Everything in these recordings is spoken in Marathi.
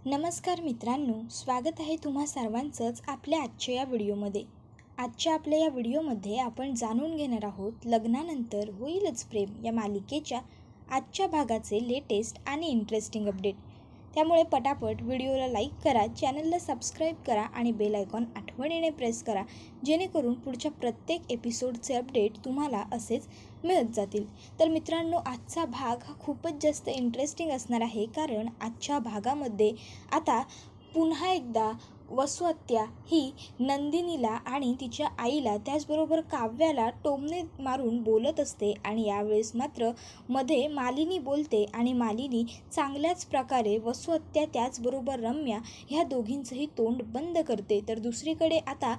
नमस्कार मित्रांनो, स्वागत आहे तुम्हा सर्वांचंच आपल्या आजच्या या व्हिडिओमध्ये. आजच्या आपल्या या व्हिडिओमध्ये आपण जाणून घेणार आहोत लग्नानंतर होईलच प्रेम या मालिकेच्या आजच्या भागाचे लेटेस्ट आणि इंटरेस्टिंग अपडेट. त्यामुळे पटापट व्हिडिओला लाईक करा, चॅनलला सबस्क्राईब करा आणि बेल आयकॉन आठवणीने प्रेस करा, जेणेकरून पुढच्या प्रत्येक एपिसोडचे अपडेट तुम्हाला असेच मिळत जातील. तर मित्रांनो, आजचा भाग हा खूपच जास्त इंटरेस्टिंग असणार आहे, कारण आजच्या भागामध्ये आता पुन्हा एकदा वसुहत्या ही नंदिनीला आणि तिच्या आईला त्याचबरोबर काव्याला टोमणे मारून बोलत असते आणि यावेळेस मात्र मध्ये मालिनी बोलते आणि मालिनी चांगल्याच प्रकारे वसुहत्या त्याचबरोबर रम्या ह्या दोघींचंही तोंड बंद करते. तर दुसरीकडे आता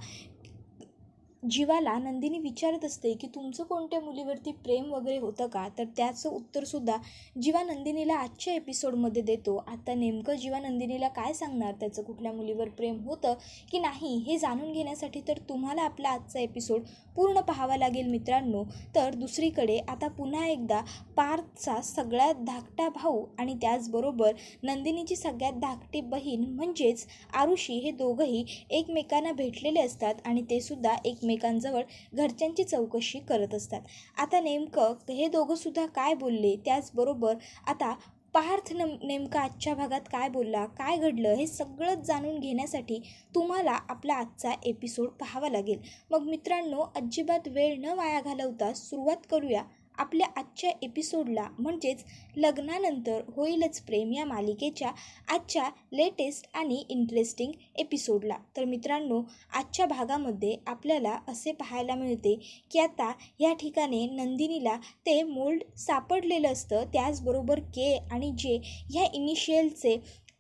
जीवाला नंदिनी विचारत असते की तुमचं कोणत्या मुलीवरती प्रेम वगैरे होतं का, तर त्याचं उत्तरसुद्धा जीवा नंदिनीला आजच्या एपिसोडमध्ये देतो. आता नेमकं जीवा नंदिनीला काय सांगणार, त्याचं कुठल्या मुलीवर प्रेम होतं की नाही हे जाणून घेण्यासाठी तर तुम्हाला आपला आजचा एपिसोड पूर्ण पाहावा लागेल मित्रांनो. तर दुसरीकडे आता पुन्हा एकदा पार्थचा सगळ्यात धाकटा भाऊ आणि त्याचबरोबर नंदिनीची सगळ्यात धाकटी बहीण म्हणजेच आरुषी हे दोघंही एकमेकांना भेटलेले असतात आणि ते सुद्धा एकमेकांजवळ घरच्यांची चौकशी करत असतात. आता नेमकं हे दोघंसुद्धा काय बोलले, त्याचबरोबर आता पार्थ नेमका आजच्या भागात काय बोलला, काय घडलं, हे सगळं जाणून घेण्यासाठी तुम्हाला आपला आजचा एपिसोड पाहावा लागेल. मग मित्रांनो, अजिबात वेळ न वाया घालवता सुरुवात करूया आपल्या आजच्या एपिसोडला, म्हणजेच लग्नानंतर होईलच प्रेम या मालिकेच्या आजच्या लेटेस्ट आणि इंटरेस्टिंग एपिसोडला. तर मित्रांनो, आजच्या भागामध्ये आपल्याला असे पाहायला मिळते की आता या ठिकाणी नंदिनीला ते मोल्ड सापडलेलं असतं, त्याचबरोबर के आणि जे ह्या इनिशियलचे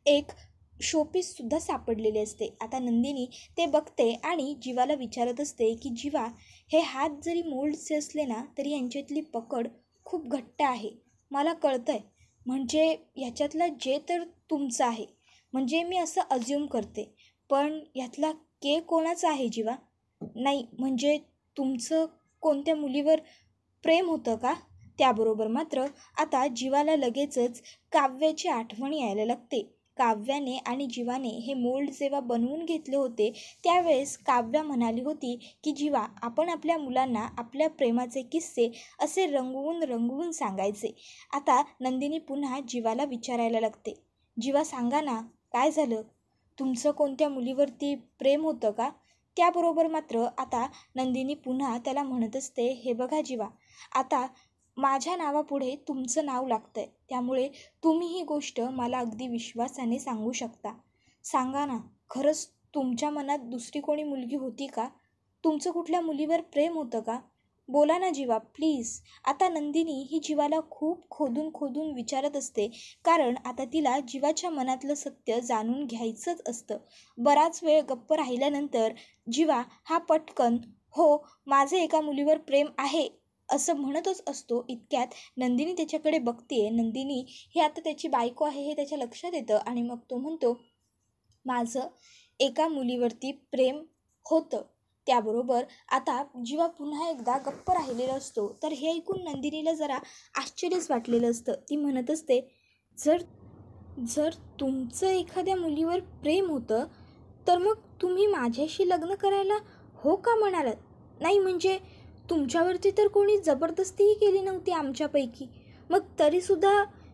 एक शोपीससुद्धा सापडलेले असते. आता नंदिनी ते बघते आणि जीवाला विचारत असते की जीवा, हे हात जरी मोल्डचे असले ना तरी यांच्यातली पकड खूप घट्ट आहे, मला कळतं आहे. म्हणजे ह्याच्यातला जे तर तुमचं आहे, म्हणजे मी असं अज्युम करते, पण ह्यातला के कोणाचा आहे जीवा? नाही म्हणजे तुमचं कोणत्या मुलीवर प्रेम होतं का? त्याबरोबर मात्र आता जीवाला लगेचच काव्याची आठवण यायला लागते. काव्याने आणि जीवाने हे मोल्ड जेव्हा बनवून घेतले होते त्यावेळेस काव्या म्हणाली होती की जीवा, आपण आपल्या मुलांना आपल्या प्रेमाचे किस्से असे रंगवून सांगायचे. आता नंदिनी पुन्हा जीवाला विचारायला लागते, जीवा सांगा ना, काय झालं, तुमचं कोणत्या मुलीवरती प्रेम होतं का? त्याबरोबर मात्र आता नंदिनी पुन्हा त्याला म्हणत असते, हे बघा जीवा, आता माझ्या नावापुढे तुमचं नाव लागतं आहे, त्यामुळे तुम्ही ही गोष्ट मला अगदी विश्वासाने सांगू शकता. सांगा ना, खरंच तुमच्या मनात दुसरी कोणी मुलगी होती का? तुमचं कुठल्या मुलीवर प्रेम होतं का? बोला ना जीवा, प्लीज. आता नंदिनी ही जीवाला खूप खोदून विचारत असते, कारण आता तिला जीवाच्या मनातलं सत्य जाणून घ्यायचंच असतं. बराच वेळ गप्प राहिल्यानंतर जीवा हा पटकन हो, माझे एका मुलीवर प्रेम आहे असं म्हणतच असतो. इतक्यात नंदिनी त्याच्याकडे बघते. नंदिनी ही आता त्याची बायको आहे हे त्याच्या लक्षात येतं आणि मग तो म्हणतो, माझं एका मुलीवरती प्रेम होतं. त्याबरोबर आता जीवा पुन्हा एकदा गप्प राहिलेला असतो. तर हे ऐकून नंदिनीला जरा आश्चर्यच वाटलेलं असतं. ती म्हणत असते, जर तुमचं एखाद्या मुलीवर प्रेम होतं तर मग तुम्ही माझ्याशी लग्न करायला हो का म्हणालात? नाही म्हणजे तुमच्यावरती तर कोणी जबरदस्तीही केली नव्हती आमच्यापैकी, मग तरीसुद्धा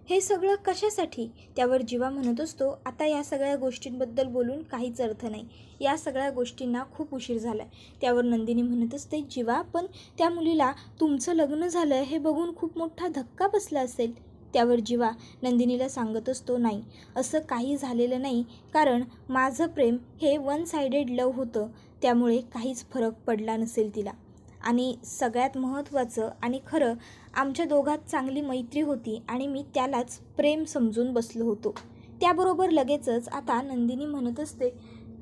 हे सगळं कशासाठी? त्यावर जीवा म्हणत असतो, आता या सगळ्या गोष्टींबद्दल बोलून काहीच अर्थ नाही, या सगळ्या गोष्टींना खूप उशीर झाला आहे. त्यावर नंदिनी म्हणत असते, जीवा, पण त्या मुलीला तुमचं लग्न झालं हे बघून खूप मोठा धक्का बसला असेल. त्यावर जीवा नंदिनीला सांगत असतो, नाही, असं काही झालेलं नाही, कारण माझं प्रेम हे वन सायडेड लव्ह होतं, त्यामुळे काहीच फरक पडला नसेल तिला. आणि सगळ्यात महत्त्वाचं आणि खरं, आमच्या दोघात चांगली मैत्री होती आणि मी त्यालाच प्रेम समजून बसलो होतो. त्याबरोबर लगेचच आता नंदिनी म्हणत असते,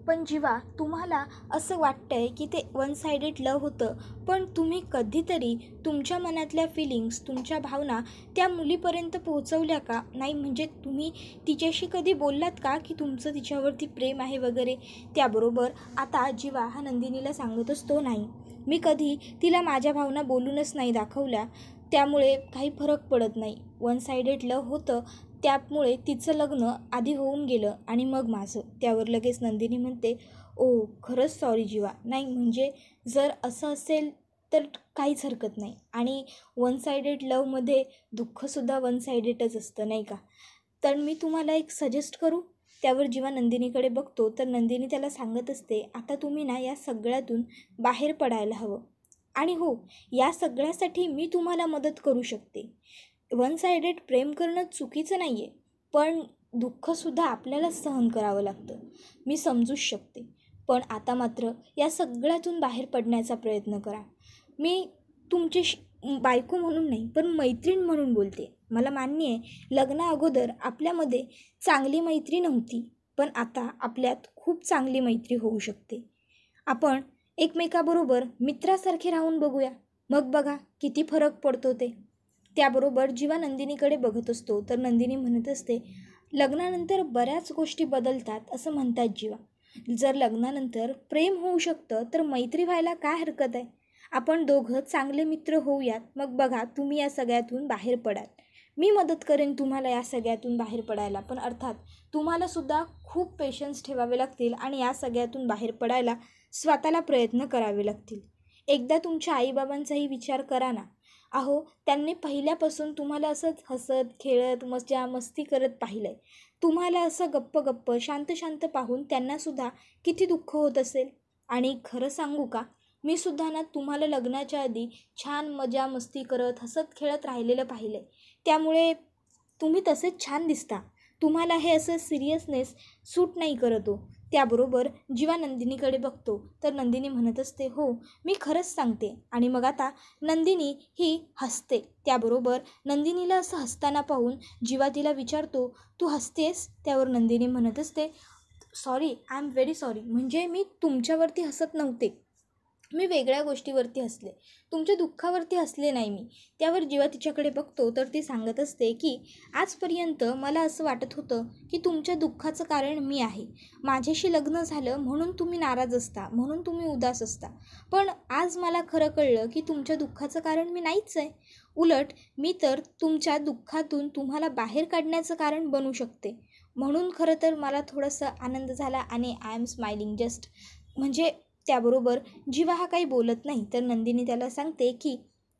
पण जीवा, तुम्हाला असं वाटतंय की ते वन सायडेड लव्ह होतं, पण तुम्ही कधीतरी तुमच्या मनातल्या फिलिंग्स, तुमच्या भावना त्या मुलीपर्यंत पोहोचवल्या का? नाही म्हणजे तुम्ही तिच्याशी कधी बोललात का की तुमचं तिच्यावरती प्रेम आहे वगैरे? त्याबरोबर आता जीवा हा नंदिनीला सांगत असतो, नाही, मी कधी तिला माझ्या भावना बोलूनच नाही दाखवल्या, त्यामुळे काही फरक पडत नाही. वन सायडेड लव्ह होतं त्यामुळे तिचं लग्न आधी होऊन गेलं आणि मग माझं. त्यावर लगेच नंदिनी म्हणते, ओ खरंच सॉरी जीवा. नाही म्हणजे जर असं असेल तर काहीच हरकत नाही. आणि वन सायडेड लव्हमध्ये दुःखसुद्धा वन सायडेडच असतं नाही का. तर मी तुम्हाला एक सजेस्ट करू. त्यावर जेव्हा नंदिनीकडे बघतो तर नंदिनी त्याला सांगत असते, आता तुम्ही ना या सगळ्यातून बाहेर पडायला हवं. आणि हो, या सगळ्यासाठी मी तुम्हाला मदत करू शकते. वन सायडेड प्रेम करणं चुकीचं नाही आहे, पण दुःखसुद्धा आपल्याला सहन करावं लागतं. मी समजूच शकते. पण आता मात्र या सगळ्यातून बाहेर पडण्याचा प्रयत्न करा. मी तुमची बायको म्हणून नाही, पण मैत्रीण म्हणून बोलते. मला मान्य आहे लग्ना अगोदर आपल्यामध्ये चांगली मैत्री नव्हती, पण आता आपल्यात खूप चांगली मैत्री होऊ शकते. आपण एकमेकाबरोबर मित्रासारखे राहून बघूया, मग बघा किती फरक पडतो ते. त्याबरोबर जेव्हा नंदिनीकडे बघत असतो तर नंदिनी म्हणत असते, लग्नानंतर बऱ्याच गोष्टी बदलतात असं म्हणतात जीवा. जर लग्नानंतर प्रेम होऊ शकतं तर मैत्री व्हायला काय हरकत आहे. आपण दोघं चांगले मित्र होऊयात, मग बघा तुम्ही या सगळ्यातून बाहेर पडाल. मी मदत करेन तुम्हाला या सगळ्यातून बाहेर पडायला, पण अर्थात तुम्हालासुद्धा खूप पेशन्स ठेवावे लागतील आणि या सगळ्यातून बाहेर पडायला स्वतःला प्रयत्न करावे लागतील. एकदा तुमच्या आईबाबांचाही विचार करा ना. अहो, त्यांनी पहिल्यापासून तुम्हाला असंच हसत खेळत मजा मस्ती करत पाहिलं आहे. तुम्हाला असं गप्प गप्प शांत शांत पाहून त्यांनासुद्धा किती दुःख होत असेल. आणि खरं सांगू का, मी सुद्धा ना तुम्हाला लग्नाच्या आधी छान मजा मस्ती करत हसत खेळत राहिलेलं पाहिलं आहे. त्यामुळे तुम्ही तसेच छान दिसता. तुम्हाला हे असं सिरियसनेस सूट नाही करत हो. त्याबरोबर जेव्हा नंदिनीकडे बघतो तर नंदिनी म्हणत असते, हो मी खरंच सांगते. आणि मग आता नंदिनी ही हसते. त्याबरोबर नंदिनीला असं हसताना पाहून जेव्हा तिला विचारतो, तू हसतेस? त्यावर नंदिनी म्हणत असते, sorry, I am very sorry. म्हणजे मी तुमच्यावरती हसत नव्हते, मी वेगळ्या गोष्टीवरती हसले, तुमच्या दुःखावरती हसले नाही मी. त्यावर जेव्हा तिच्याकडे बघतो तर ती सांगत असते की आजपर्यंत मला असं वाटत होतं की तुमच्या दुःखाचं कारण मी आहे. माझ्याशी लग्न झालं म्हणून तुम्ही नाराज असता, म्हणून तुम्ही उदास असता. पण आज मला खरं कळलं की तुमच्या दुःखाचं कारण मी नाहीच आहे. उलट मी तर तुमच्या दुःखातून तुम्हाला बाहेर काढण्याचं कारण बनू शकते. म्हणून खरं तर मला थोडंसं आनंद झाला आणि आय एम स्माइलिंग जस्ट. म्हणजे त्याबरोबर जीवा हा काही बोलत नाही तर नंदिनी त्याला सांगते की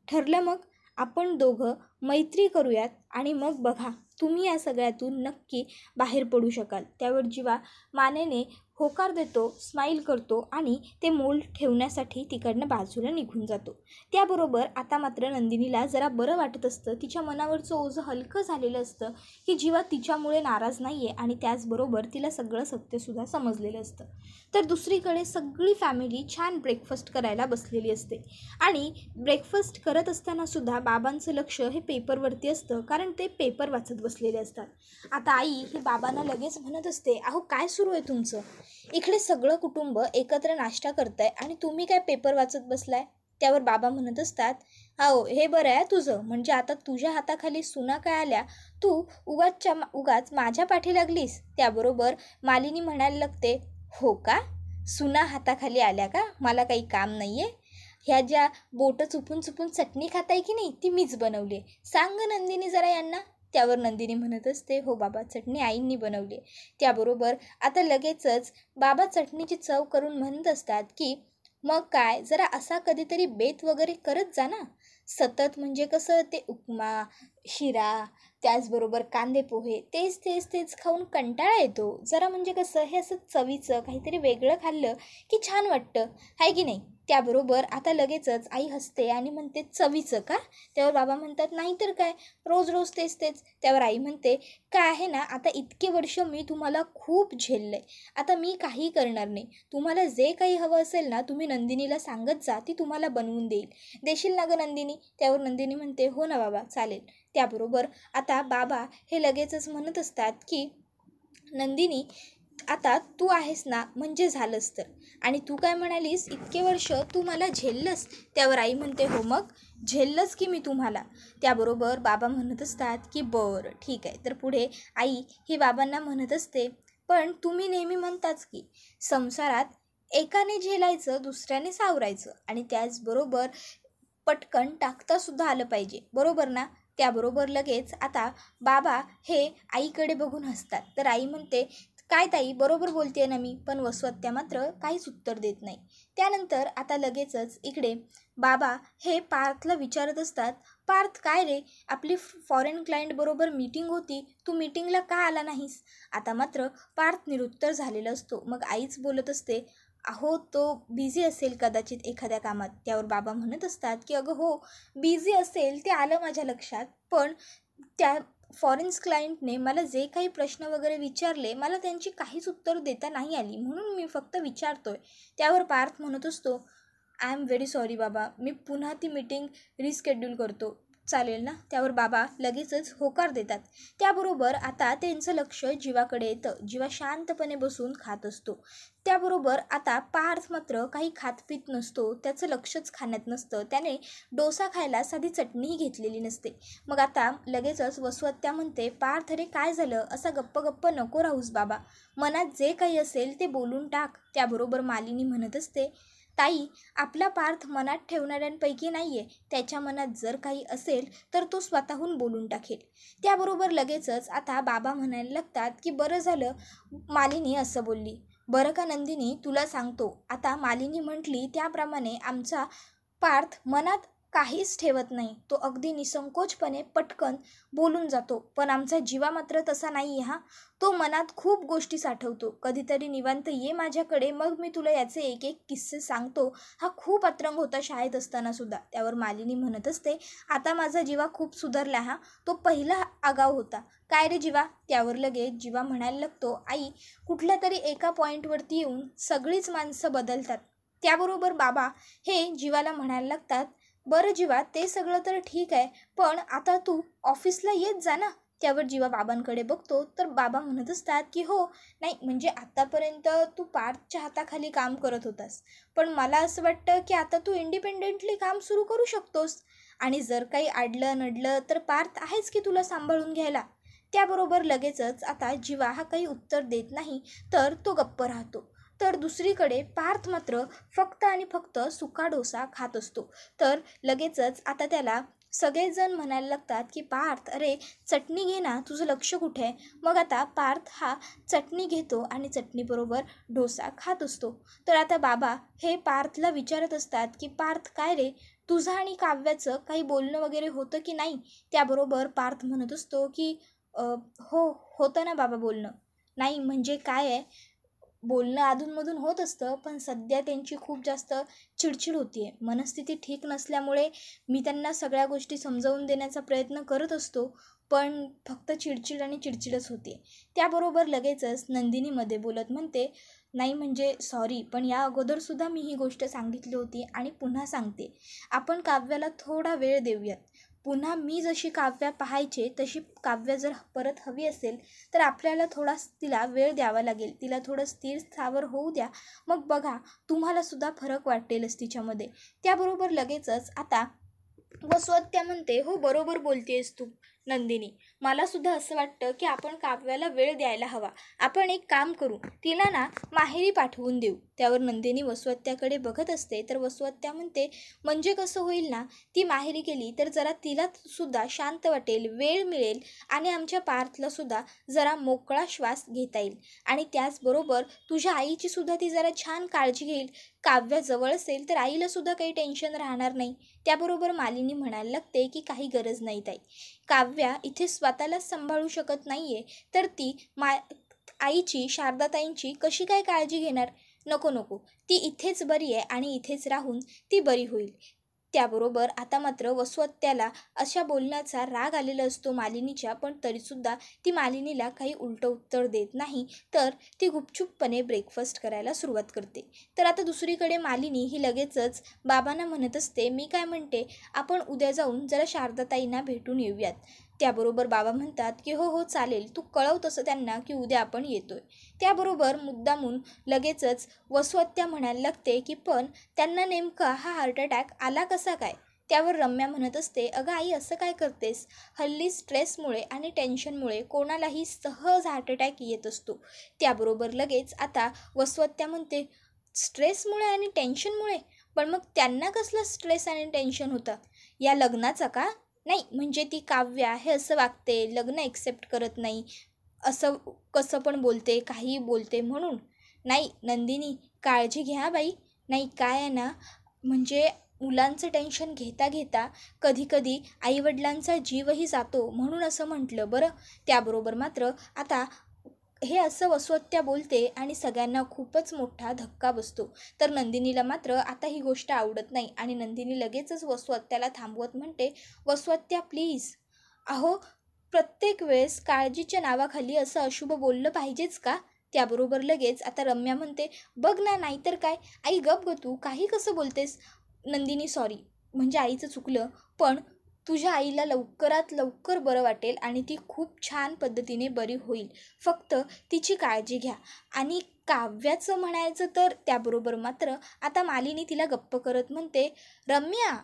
ठरलं, मग आपण दोघं मैत्री करूयात आणि मग बघा तुम्ही या सगळ्यातून नक्की बाहेर पडू शकाल. त्यावर जीवा मानेने होकार देतो, स्माईल करतो आणि ते मोल ठेवण्यासाठी तिकडनं बाजूला निघून जातो. त्याबरोबर आता मात्र नंदिनीला जरा बरं वाटत असतं. तिच्या मनावरचं ओझं हलकं झालेलं असतं की जीवा तिच्यामुळे नाराज नाही आहे आणि त्याचबरोबर तिला सगळं सत्यसुद्धा समजलेलं असतं. तर दुसरीकडे सगळी फॅमिली छान ब्रेकफास्ट करायला बसलेली असते आणि ब्रेकफास्ट करत असतानासुद्धा बाबांचं लक्ष हे पेपरवरती असतं, कारण ते पेपर वाचत बसलेले असतात. आता आई ही बाबांना लगेच म्हणत असते, अहो काय सुरू आहे तुमचं? इकडे सगळं कुटुंब एकत्र नाश्ता करताय आणि तुम्ही काय पेपर वाचत बसलाय? त्यावर बाबा म्हणत असतात, हो हे बरं आहे तुझं, म्हणजे आता तुझ्या हाताखाली सुना काय आल्या, तू उगाच माझ्या पाठी लागलीस. त्याबरोबर मालिनी म्हणायला लागते, हो का, सुना हाताखाली आल्या का, मला काही काम नाही आहे. ह्या ज्या बोटं चुपून चुपून चटणी खाताय की नाही ती मीच बनवली आहे, सांग नंदिनी जरा यांना. त्यावर नंदिनी म्हणत असते, हो बाबा चटणी आईंनी बनवली आहे. त्याबरोबर आता लगेचच बाबा चटणीची चव करून म्हणत असतात की मग काय, जरा असा कधीतरी बेत वगैरे करत जा ना. सतत म्हणजे कसं ते उपमा शिरा त्याचबरोबर कांदे पोहे तेच तेच तेच खाऊन कंटाळा येतो. जरा म्हणजे कसं हे असं चवीचं काहीतरी वेगळं खाल्लं की छान वाटतं, आहे की नाही. त्याबरोबर आता लगेचच आई हसते आणि म्हणते, चवीचं का? त्यावर बाबा म्हणतात, नाही तर काय, रोज रोज तेच तेच. त्यावर आई म्हणते, काय आहे ना, आता इतके वर्ष मी तुम्हाला खूप झेललं आहे, आता मी काही करणार नाही. तुम्हाला जे काही हवं असेल ना तुम्ही नंदिनीला सांगत जा, ती तुम्हाला बनवून देईल. देशील ना गं नंदिनी? त्यावर नंदिनी म्हणते, हो ना बाबा चालेल. त्याबरोबर आता बाबा हे लगेचच म्हणत असतात की नंदिनी आता तू आहेस ना म्हणजे झालंच तर. आणि तू काय म्हणालीस, इतके वर्ष तू मला झेललंस? त्यावर आई म्हणते, हो मग झेललंच की मी तुम्हाला. त्याबरोबर बाबा म्हणत असतात की बरं ठीक आहे. तर पुढे आई ही बाबांना म्हणत असते, पण तुम्ही नेहमी म्हणताच की संसारात एकाने झेलायचं दुसऱ्याने सावरायचं आणि त्याचबरोबर पटकन टाकतासुद्धा आलं पाहिजे, बरोबर ना? त्याबरोबर लगेच आता बाबा हे आईकडे बघून हसतात. तर आई म्हणते, काय ताई, बरोबर बोलतेय ना मी. पण वसवत्या मात्र काहीच उत्तर देत नाही. त्यानंतर आता लगेचच इकडे बाबा हे पार्थला विचारत असतात, पार्थ काय रे, आपली फॉरेन क्लायंट बरोबर मीटिंग होती, तू मीटिंगला का आला नाहीस? आता मात्र पार्थ निरुत्तर झालेला असतो. मग आईच बोलत असते, अहो तो बिझी असेल कदाचित एखाद्या कामात. त्यावर बाबा म्हणत असतात की अगं हो, बिझी असेल ते आलं माझ्या लक्षात, पण त्या फॉरेन क्लायंटने मला जे काही प्रश्न वगैरे विचारले, मला त्यांची काहीच उत्तर देता नाही आली, म्हणून मी फक्त विचारतोय. त्यावर पार्थ म्हणत असतो, आय एम व्हेरी सॉरी बाबा, मी पुन्हा ती मीटिंग रिस्केड्यूल करतो, चालेल ना? त्यावर बाबा लगेचच होकार देतात. त्याबरोबर आता त्यांचं लक्ष जीवाकडे येतं. जीवा शांतपणे बसून खात असतो. त्याबरोबर आता पार्थ मात्र काही खातपीत नसतो, त्याचं लक्षच खाण्यात नसतं. त्याने डोसा खायला साधी चटणीही घेतलेली नसते. मग आता लगेचच वसवत्या म्हणते, पार्थ अरे काय झालं, असा गप्प गप्प नको राहूस बाबा, मनात जे काही असेल ते बोलून टाक. त्याबरोबर मालिनी म्हणत असते, ताई, आपला पार्थ मनात ठेवणाऱ्यांपैकी नाही आहे. त्याच्या मनात जर काही असेल तर तो स्वतःहून बोलून टाकेल. त्याबरोबर लगेचच आता बाबा म्हणायला लागतात की बरं झालं मालिनी असं बोलली. बरं का नंदिनी, तुला सांगतो, आता मालिनी म्हटली त्याप्रमाणे आमचा पार्थ मनात काहीच ठेवत नाही. तो अगदी निसंकोचपणे पटकन बोलून जातो. पण आमचा जीवा मात्र तसा नाही आहे. तो मनात खूप गोष्टी साठवतो. कधीतरी निवांत ये माझ्याकडे, मग मी तुला याचे एक एक किस्से सांगतो. हा खूप अतरंग होता शाळेत असताना सुद्धा. त्यावर मालिनी म्हणत असते, आता माझा जीवा खूप सुधारला. तो पहिला आगाव होता. काय रे जीवा? त्यावर लगेच जीवा म्हणायला लागतो, आई, कुठल्या तरी एका पॉईंटवरती येऊन सगळीच माणसं बदलतात. त्याबरोबर बाबा हे जीवाला म्हणायला लागतात, बरं जीवा, ते सगळं तर ठीक आहे, पण आता तू ऑफिसला येत जा ना. त्यावर जीवा बाबांकडे बघतो. तर बाबा म्हणत असतात की हो, नाही म्हणजे आतापर्यंत तू पार्थच्या हाताखाली काम करत होतास, पण मला असं वाटतं की आता तू इंडिपेंडेंटली काम सुरू करू शकतोस, आणि जर काही अडलं नडलं तर पार्थ आहेच की तुला सांभाळून घ्यायला. त्याबरोबर लगेचच आता जीवा हा काही उत्तर देत नाही, तर तो गप्प राहतो. तर दुसरीकडे पार्थ मात्र फक्त आणि फक्त सुका डोसा खात असतो. तर लगेचच आता त्याला सगळेजण म्हणायला लागतात की पार्थ अरे चटणी घे ना, तुझं लक्ष कुठे आहे? मग आता पार्थ हा चटणी घेतो आणि चटणीबरोबर डोसा खात असतो. तर आता बाबा हे पार्थला विचारत असतात की पार्थ काय रे, तुझं आणि काव्याचं काही बोलणं वगैरे होतं की नाही? त्याबरोबर पार्थ म्हणत असतो की हो, होतं ना बाबा बोलणं. नाही म्हणजे काय आहे, बोलणं अधूनमधून होत असतं, पण सध्या त्यांची खूप जास्त चिडचिड होती आहे. मनस्थिती ठीक नसल्यामुळे मी त्यांना सगळ्या गोष्टी समजावून देण्याचा प्रयत्न करत असतो, पण फक्त चिडचिड आणि चिडचिडच होते. त्याबरोबर लगेचच नंदिनीमध्ये बोलत म्हणते, नाही म्हणजे सॉरी, पण या अगोदरसुद्धा मी ही गोष्ट सांगितली होती आणि पुन्हा सांगते, आपण काव्याला थोडा वेळ देऊयात. पुन्हा मी जशी काव्या पाहायचे तशी काव्य जर परत हवी असेल तर आपल्याला थोडा तिला वेळ द्यावा लागेल. तिला थोडं स्थिर स्थावर होऊ द्या. मग बघा, तुम्हालासुद्धा फरक वाटेलच तिच्यामध्ये. त्याबरोबर लगेचच आता वसवत्या म्हणते, हो बरोबर बोलतेस तू नंदिनी, मलासुद्धा असं वाटतं की आपण काव्याला वेळ द्यायला हवा. आपण एक काम करू, तिला ना माहेरी पाठवून देऊ. त्यावर नंदिनी वसवत्याकडे बघत असते. तर वसवत्या म्हणते, म्हणजे कसं होईल ना, ती माहेरी गेली तर जरा तिला सुद्धा शांत वाटेल, वेळ मिळेल, आणि आमच्या पार्थलासुद्धा जरा मोकळा श्वास घेता येईल, आणि त्याचबरोबर तुझ्या आईची सुद्धा ती जरा छान काळजी घेईल. काव्य जवळ असेल तर आईलासुद्धा काही टेन्शन राहणार नाही. त्याबरोबर मालिनी म्हणायला लागते की काही गरज नाही ताई, काव्या इथे स्वतःलाच सांभाळू शकत नाही आहे, तर ती आईची, शारदाताईंची कशी काय काळजी घेणार? नको नको, ती इथेच बरी आहे आणि इथेच राहून ती बरी होईल. त्याबरोबर आता मात्र वसवत्याला अशा बोलण्याचा राग आलेला असतो मालिनीच्या, पण तरीसुद्धा ती मालिनीला काही उलटं उत्तर देत नाही. तर ती गुपचूपपणे ब्रेकफास्ट करायला सुरुवात करते. तर आता दुसरीकडे मालिनी ही लगेचच बाबांना म्हणत असते, मी काय म्हणते, आपण उद्या जाऊन जरा शारदाताईंना भेटून येऊयात. त्याबरोबर बाबा म्हणतात की हो हो चालेल, तू कळव तसं त्यांना की उद्या आपण येतोय. त्याबरोबर मुद्दामून लगेचच वसवत्या म्हणायला लागते की पण त्यांना नेमका हा हार्ट अटॅक आला कसा काय? त्यावर रम्या म्हणत असते, अगं आई असं काय करतेस, हल्ली स्ट्रेसमुळे आणि टेन्शनमुळे कोणालाही सहज हार्ट अटॅक येत असतो. त्याबरोबर लगेच आता वसवत्या म्हणते, स्ट्रेसमुळे आणि टेन्शनमुळे? पण मग त्यांना कसलं स्ट्रेस आणि टेन्शन होतं? या लग्नाचा का? नाही म्हणजे ती काव्या हे असं वागते, लग्न एक्सेप्ट करत नाही, असं कसं पण बोलते, काहीही बोलते म्हणून. नाही नंदिनी, काळजी घ्या बाई. नाही काय आहे ना, म्हणजे मुलांचं टेन्शन घेता घेता कधीकधी आईवडिलांचा जीवही जातो, म्हणून असं म्हटलं बरं. त्याबरोबर मात्र आता हे असं वसवत्या बोलते आणि सगळ्यांना खूपच मोठा धक्का बसतो. तर नंदिनीला मात्र आता ही गोष्ट आवडत नाही आणि नंदिनी लगेचच वसवत्याला थांबवत म्हणते, वसवत्या प्लीज. अहो, प्रत्येक वेळेस काळजीच्या नावाखाली असं अशुभ बोललं पाहिजेच का? त्याबरोबर लगेच आता रम्या म्हणते, बघ ना नाहीतर काय, आई गप ग तू, काही कसं बोलतेस. नंदिनी सॉरी, म्हणजे आईचं चुकलं, पण तुझ्या आईला लवकरात लवकर बरं वाटेल आणि ती खूप छान पद्धतीने बरी होईल. फक्त तिची काळजी घ्या. आणि काव्याचं म्हणायचं तर त्याबरोबर मात्र आता मालिनी तिला गप्प करत म्हणते, रम्या,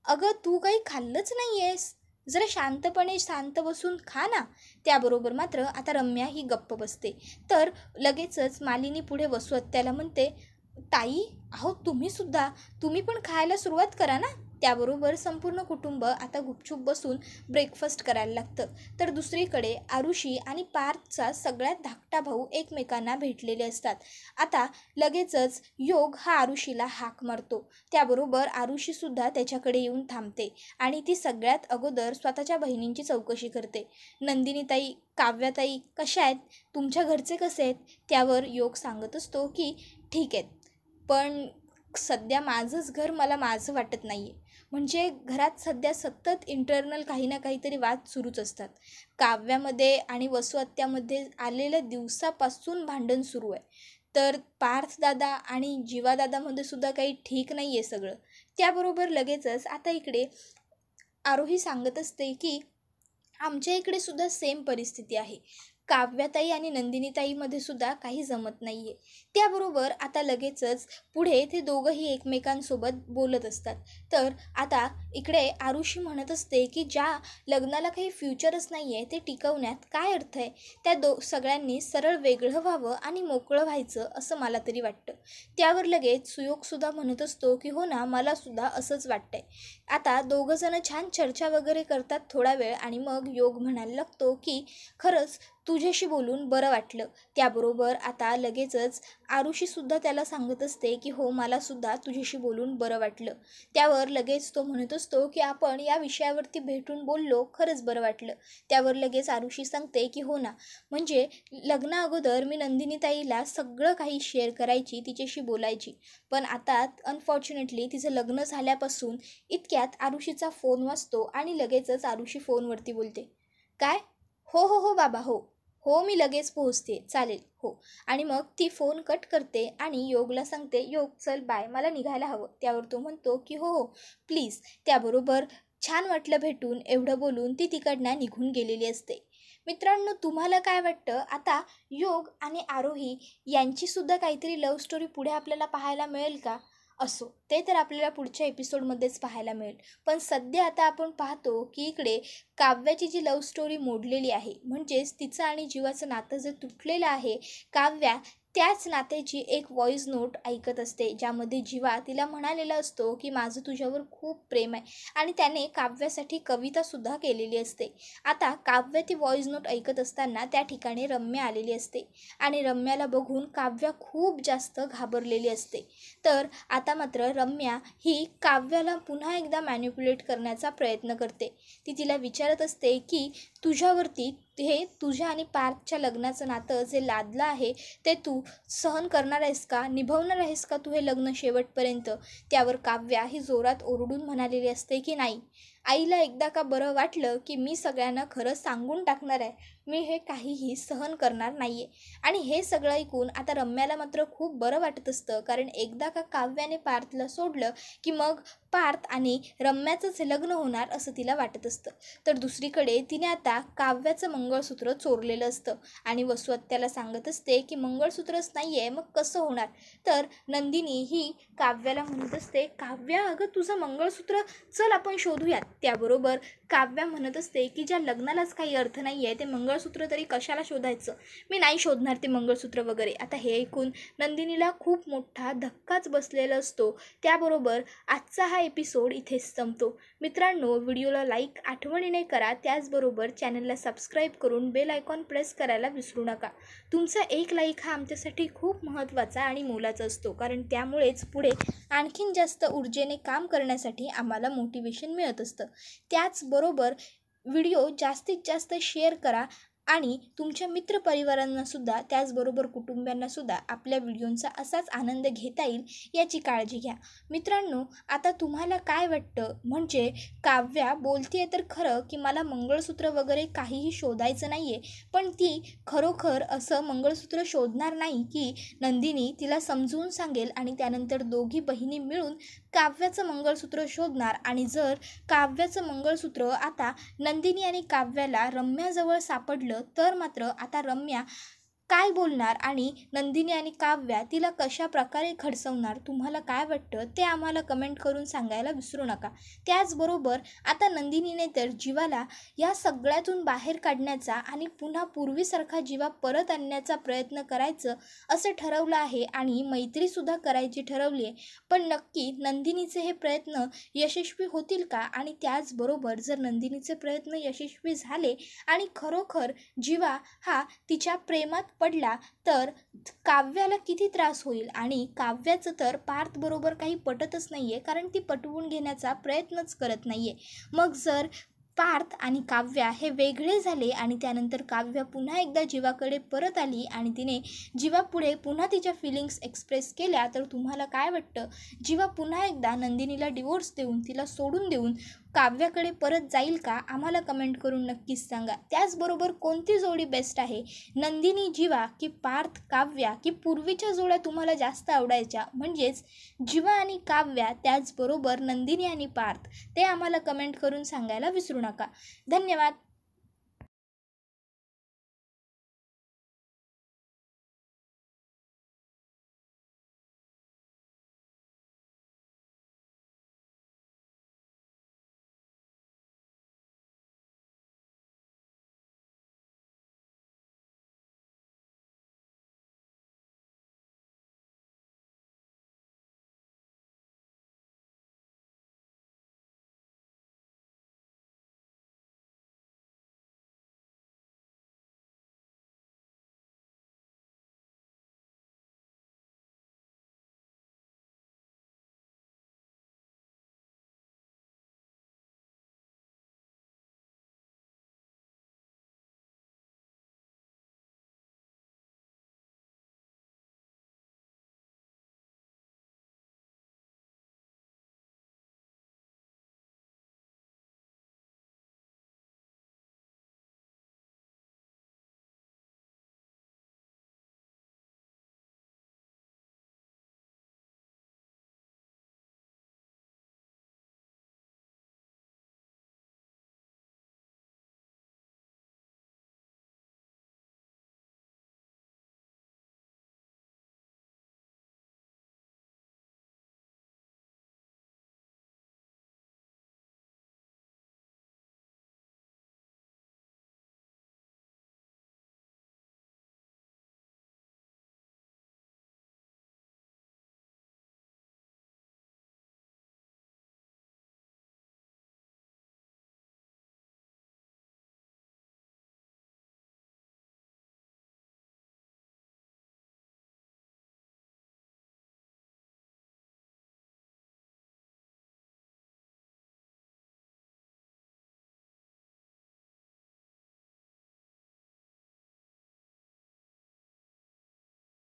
अगं तू काही खाल्लंच नाही आहेस, जरा शांतपणे शांत बसून खा ना. त्याबरोबर मात्र आता रम्या ही गप्प बसते. तर लगेचच मालिनी पुढे वसवत्याला म्हणते, ताई, अहो तुम्ही पण खायला सुरुवात करा ना. त्याबरोबर संपूर्ण कुटुंब आता गुपचूप बसून ब्रेकफास्ट करायला लागतं. तर दुसरीकडे आरुषी आणि पार्थचा सगळ्यात धाकटा भाऊ एकमेकांना भेटलेले असतात. आता लगेचच योग हा आरुषीला हाक मारतो. त्याबरोबर आरुषीसुद्धा त्याच्याकडे येऊन थांबते आणि ती सगळ्यात अगोदर स्वतःच्या बहिणींची चौकशी करते. नंदिनीताई, काव्याताई कशा आहेत, तुमच्या घरचे कसे आहेत. त्यावर योग सांगत असतो की ठीक आहेत, पण सध्या माझंच घर मला माझं वाटत नाही आहे. म्हणजे घरात सध्या सतत इंटरनल काही ना काहीतरी वाद सुरूच असतात. काव्यामध्ये आणि वसुहत्यामध्ये आलेल्या दिवसापासून भांडण सुरू आहे. तर पार्थदादा आणि जीवादादामध्ये सुद्धा काही ठीक नाही आहे सगळं. त्याबरोबर लगेचच आता इकडे आरोही सांगत असते की आमच्या इकडे सुद्धा सेम परिस्थिती आहे. काव्याताई आणि नंदिनीताईमध्ये सुद्धा काही जमत नाही आहे. त्याबरोबर आता लगेचच पुढे ते दोघंही एकमेकांसोबत बोलत असतात. तर आता इकडे आरुषी म्हणत असते की ज्या लग्नाला काही फ्युचरच नाही आहे ते टिकवण्यात काय अर्थ आहे. त्या सगळ्यांनी सरळ वेगळं व्हावं आणि मोकळं व्हायचं असं मला तरी वाटतं. त्यावर लगेच सुयोगसुद्धा म्हणत असतो की हो ना, मलासुद्धा असंच वाटतंय. आता दोघंजणं छान चर्चा वगैरे करतात थोडा वेळ आणि मग योग म्हणायला लागतो की खरंच तुझ्याशी बोलून बरं वाटलं. त्याबरोबर आता लगेचच आरुषीसुद्धा त्याला सांगत असते की हो, मलासुद्धा तुझ्याशी बोलून बरं वाटलं. त्यावर लगेच तो म्हणत असतो की आपण या विषयावरती भेटून बोललो, खरंच बरं वाटलं. त्यावर लगेच आरुषी सांगते की हो ना, म्हणजे लग्ना अगोदर मी नंदिनीताईला सगळं काही शेअर करायची, तिच्याशी बोलायची. पण आता अनफॉर्च्युनेटली तिचं लग्न झाल्यापासून इतक्यात आरुषीचा फोन वाजतो आणि लगेचच आरुषी फोनवरती बोलते, काय? हो हो हो बाबा, हो हो, मी लगेच पोहोचते, चालेल, हो. आणि मग ती फोन कट करते आणि योगला सांगते, योग चल बाय, मला निघायला हवं. त्यावर तो म्हणतो की हो हो प्लीज. त्याबरोबर छान वाटलं भेटून, एवढं बोलून ती तिकडनं निघून गेलेली असते. मित्रांनो, तुम्हाला काय वाटतं, आता योग आणि आरोही यांचीसुद्धा काहीतरी लव्ह स्टोरी पुढे आपल्याला पाहायला मिळेल का? असो, ते तर आपल्याला पुढच्या एपिसोडमध्येच पाहायला मिळेल. पण सध्या आता आपण पाहतो की इकडे काव्याची जी लव्ह स्टोरी मोडलेली आहे, म्हणजेच तिचं आणि जीवाचं नातं जे तुटलेलं आहे, काव्या त्याच नात्याची एक व्हॉईस नोट ऐकत असते, ज्यामध्ये जीवा तिला म्हणालेला असतो की माझं तुझ्यावर खूप प्रेम आहे आणि त्याने काव्यासाठी कवितासुद्धा केलेली असते. आता काव्य ती व्हॉईस नोट ऐकत असताना त्या ठिकाणी रम्या आलेली असते आणि रम्याला बघून काव्या खूप जास्त घाबरलेली असते. तर आता मात्र रम्या ही काव्याला पुन्हा एकदा मॅनिप्युलेट करण्याचा प्रयत्न करते. ती तिला विचारत असते की तुझ्यावरती हे तुझ्या आणि पार्थच्या लग्नाचं नातं जे लादलं आहे ते तू सहन करणार आहेस का, निभवणार आहेस का तू हे लग्न शेवटपर्यंत. त्यावर काव्या ही जोरात ओरडून म्हणालेली असते की नाही, आईला एकदा का बरं वाटलं की मी सगळ्यांना खरं सांगून टाकणार आहे, मी हे काहीही सहन करणार नाही आहे. आणि हे सगळं ऐकून आता रम्याला मात्र खूप बरं वाटत असतं, कारण एकदा का काव्याने पार्थला सोडलं की मग पार्थ आणि रम्याचंच लग्न होणार असं तिला वाटत असतं. तर दुसरीकडे तिने आता काव्याचं मंगळसूत्र चोरलेलं असतं आणि वसुहत्याला सांगत असते की मंगळसूत्रच नाही आहे, मग कसं होणार. तर नंदिनी ही काव्याला म्हणत असते, काव्या अगं तुझं मंगळसूत्र, चल आपण शोधूयात. त्याबरोबर काव्या म्हणत असते की ज्या लग्नालाच काही अर्थ नाही आहे ते मंगळसूत्र तरी कशाला शोधायचं, मी नाही शोधणार ते मंगळसूत्र वगैरे. आता हे ऐकून नंदिनीला खूप मोठा धक्काच बसलेला असतो. त्याबरोबर आजचा हा एपिसोड इथेच संपतो. मित्रांनो, व्हिडिओला लाईक आठवणीने करा, त्याचबरोबर चॅनलला सबस्क्राईब करून बेल आयकॉन प्रेस करायला विसरू नका. तुमचा एक लाईक हा आमच्यासाठी खूप महत्त्वाचा आणि मोलाचा असतो, कारण त्यामुळेच पुढे आणखीन जास्त ऊर्जेने काम करण्यासाठी आम्हाला मोटिवेशन मिळत असतं. त्याचबरोबर व्हिडिओ जास्तीत जास्त शेअर करा आणि तुमच्या मित्रपरिवारांनासुद्धा, त्याचबरोबर कुटुंबियांनासुद्धा आपल्या व्हिडिओंचा असाच आनंद घेता येईल याची काळजी घ्या. मित्रांनो, आता तुम्हाला काय वाटतं, म्हणजे काव्या बोलते तर खरं की मला मंगळसूत्र वगैरे काहीही शोधायचं नाही आहे, पण ती खरोखर असं मंगळसूत्र शोधणार नाही की नंदिनी तिला समजून सांगेल आणि त्यानंतर दोघी बहिणी मिळून काव्याचं मंगळसूत्र शोधणार. आणि जर काव्याचं मंगळसूत्र आता नंदिनी आणि काव्याला रम्याजवळ सापडलं तर मात्र आता रम्या काय बोलणार आणि नंदिनी आणि काव्या तिला कशा प्रकारे खडसवणार, तुम्हाला काय वाटतं ते आम्हाला कमेंट करून सांगायला विसरू नका. त्याचबरोबर आता नंदिनीने तर जीवाला या सगळ्यातून बाहेर काढण्याचा आणि पुन्हा पूर्वीसारखा जीवा परत आणण्याचा प्रयत्न करायचं असं ठरवलं आहे आणि मैत्रीसुद्धा करायची ठरवली आहे. पण नक्की नंदिनीचे हे प्रयत्न यशस्वी होतील का? आणि त्याचबरोबर जर नंदिनीचे प्रयत्न यशस्वी झाले आणि खरोखर जीवा हा तिच्या प्रेमात पडला तर काव्याला किती त्रास होईल. आणि काव्याचं तर पार्थबरोबर काही पटतच नाही आहे, कारण ती पटवून घेण्याचा प्रयत्नच करत नाही आहे. मग जर पार्थ आणि काव्या हे वेगळे झाले आणि त्यानंतर काव्या पुन्हा एकदा जीवाकडे परत आली आणि तिने जीवापुढे पुन्हा तिच्या फिलिंग्स एक्सप्रेस केल्या, तर तुम्हाला काय वाटतं, जीवा पुन्हा एकदा नंदिनीला डिवोर्स देऊन तिला सोडून देऊन काव्याकडे परत जाईल का? आम्हाला कमेंट करून नक्कीच सांगा. त्याचबरोबर कोणती जोडी बेस्ट आहे, नंदिनी जीवा की पार्थ काव्या, की पूर्वीच्या जोड्या तुम्हाला जास्त आवडायच्या, म्हणजेच जीवा आणि काव्या, त्याचबरोबर नंदिनी आणि पार्थ, ते आम्हाला कमेंट करून सांगायला विसरू नका. धन्यवाद.